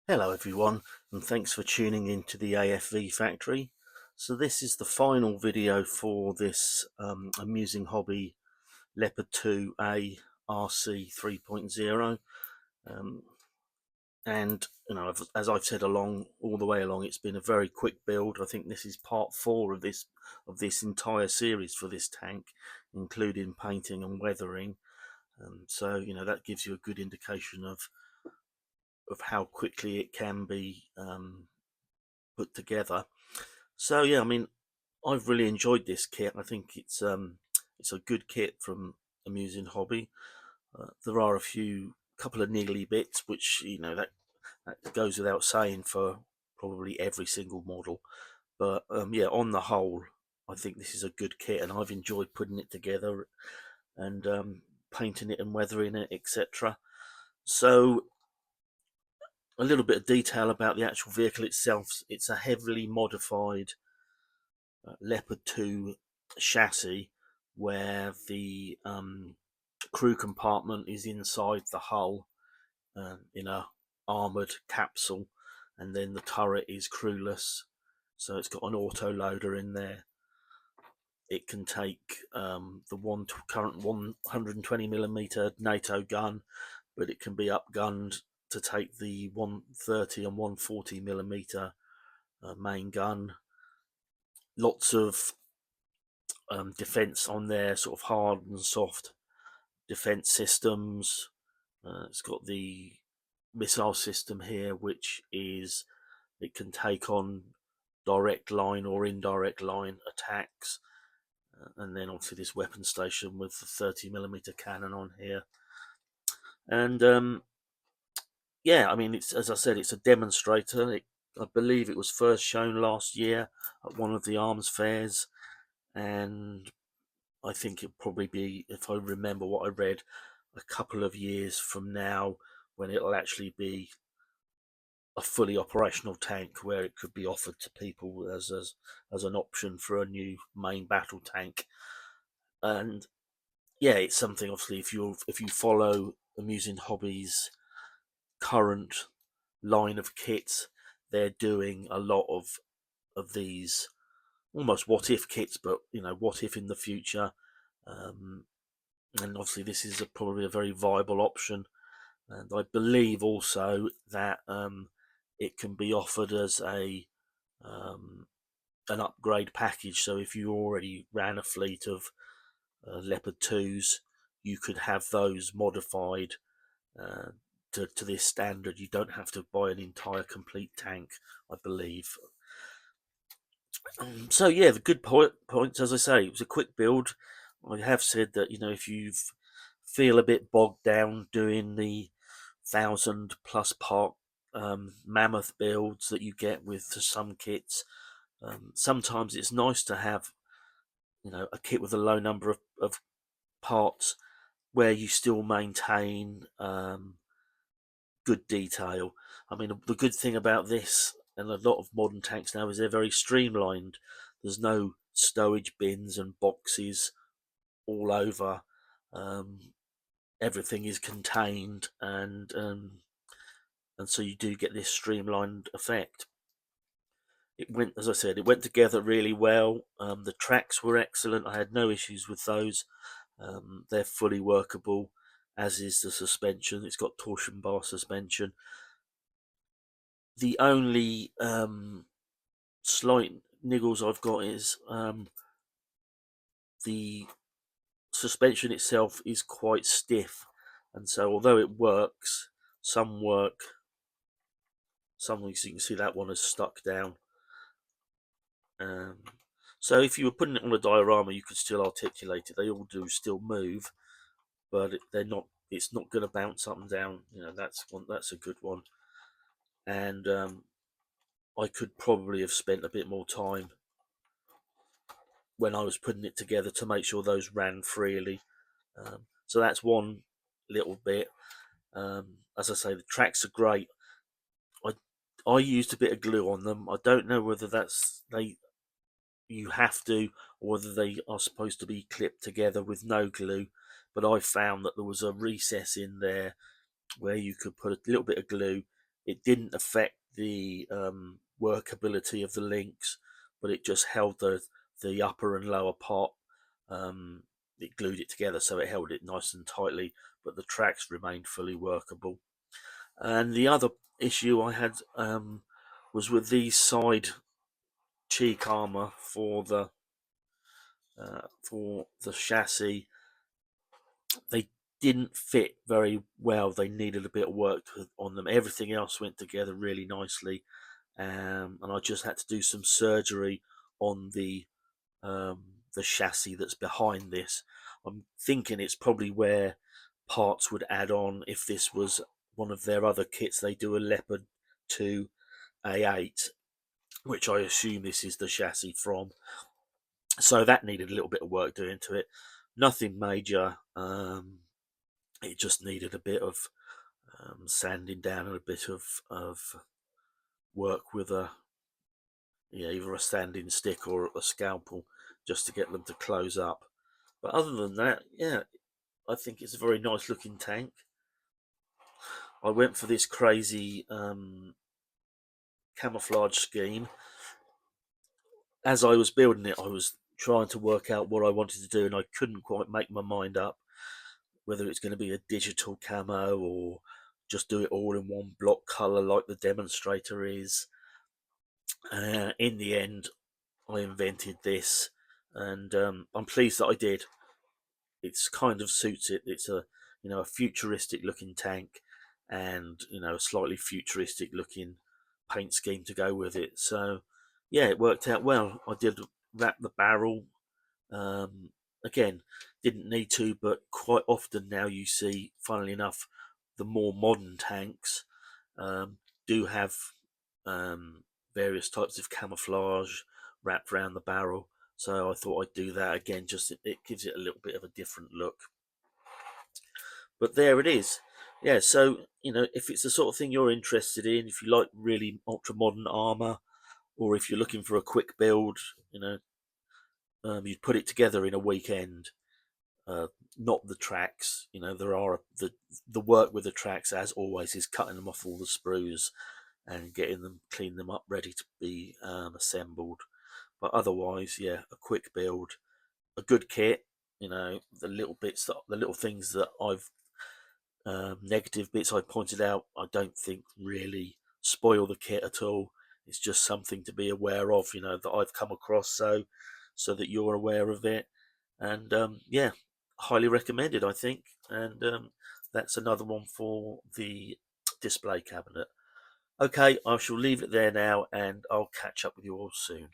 Hello everyone, and thanks for tuning in to the AFV factory. So this is the final video for this amusing hobby Leopard 2A RC 3.0. And as I've said all the way along, it's been a very quick build. I think this is part 4 of this entire series for this tank, including painting and weathering. So that gives you a good indication of how quickly it can be put together. So yeah, I mean, I've really enjoyed this kit. I think it's a good kit from Amusing Hobby. There are a couple of niggly bits, which that goes without saying for probably every single model. But yeah, on the whole, I think this is a good kit, and I've enjoyed putting it together and painting it and weathering it, etc. So a little bit of detail about the actual vehicle itself. It's a heavily modified Leopard 2 chassis where the crew compartment is inside the hull in a armoured capsule, and then the turret is crewless, so it's got an auto loader in there. It can take the current 120mm NATO gun, but it can be upgunned to take the 130 and 140mm main gun. Lots of defense on there, sort of hard and soft defense systems. It's got the missile system here, which is it can take on direct line or indirect line attacks, and then obviously this weapon station with the 30mm cannon on here. And yeah, I mean, it's, as I said, it's a demonstrator. I believe it was first shown last year at one of the arms fairs, and I think it'll probably be, if I remember what I read, a couple of years from now when it'll actually be a fully operational tank where it could be offered to people as an option for a new main battle tank. And yeah, it's something, obviously, if you follow Amusing Hobbies' current line of kits, they're doing a lot of these almost what if kits, but what if in the future. And obviously this is probably a very viable option, and I believe also that it can be offered as an upgrade package. So if you already ran a fleet of Leopard 2s, you could have those modified uh, to this standard. You don't have to buy an entire complete tank, I believe. So yeah, the good points, as I say, it was a quick build. I have said that if you feel a bit bogged down doing the 1,000+ part mammoth builds that you get with some kits, sometimes it's nice to have a kit with a low number of parts where you still maintain good detail. I mean, the good thing about this and a lot of modern tanks now is they're very streamlined. There's no stowage bins and boxes all over. Everything is contained, and so you do get this streamlined effect. It went, as I said, it went together really well. The tracks were excellent. I had no issues with those. They're fully workable, as is the suspension. It's got torsion bar suspension. The only slight niggles I've got is the suspension itself is quite stiff, and so although it works, some work. Some, as you can see, that one is stuck down. So if you were putting it on a diorama, you could still articulate it. They all do still move, but they're not. It's not going to bounce up and down. That's one. That's a good one. And I could probably have spent a bit more time when I was putting it together to make sure those ran freely. So that's one little bit. As I say, the tracks are great. I used a bit of glue on them. I don't know whether you have to, or whether they are supposed to be clipped together with no glue. But I found that there was a recess in there where you could put a little bit of glue, It didn't affect the workability of the links, but it just held the upper and lower part. Um, it glued it together, so it held it nice and tightly, but the tracks remained fully workable. And the other issue I had was with the side cheek armor for the chassis. They didn't fit very well. They needed a bit of work on them. Everything else went together really nicely, and I just had to do some surgery on the chassis that's behind this. I'm thinking it's probably where parts would add on if this was one of their other kits. They do a Leopard 2 A8, which I assume this is the chassis from. So that needed a little bit of work doing to it. Nothing major. It just needed a bit of sanding down and a bit of work with either a standing stick or a scalpel just to get them to close up. But other than that, yeah, I think it's a very nice looking tank. I went for this crazy camouflage scheme. As I was building it, I was trying to work out what I wanted to do, and I couldn't quite make my mind up whether it's going to be a digital camo or just do it all in one block color like the demonstrator is. In the end, I invented this, and I'm pleased that I did. It's kind of suits it. It's a futuristic looking tank, and a slightly futuristic looking paint scheme to go with it. So yeah, it worked out well. I did wrap the barrel. Um, Again, didn't need to, but quite often now you see, funnily enough, the more modern tanks um, do have um, various types of camouflage wrapped around the barrel. So I thought I'd do that again, just it gives it a little bit of a different look. But there it is. Yeah, so if it's the sort of thing you're interested in, if you like really ultra modern armor, or if you're looking for a quick build, you'd put it together in a weekend. Not the tracks. There are the work with the tracks, as always, is cutting them off all the sprues and getting them, clean them up, ready to be assembled. But otherwise, yeah, a quick build, a good kit. The little things that I've negative bits I pointed out, I don't think really spoil the kit at all. It's just something to be aware of, that I've come across, so that you're aware of it. And yeah, highly recommended, I think. And that's another one for the display cabinet. Okay, I shall leave it there now, and I'll catch up with you all soon.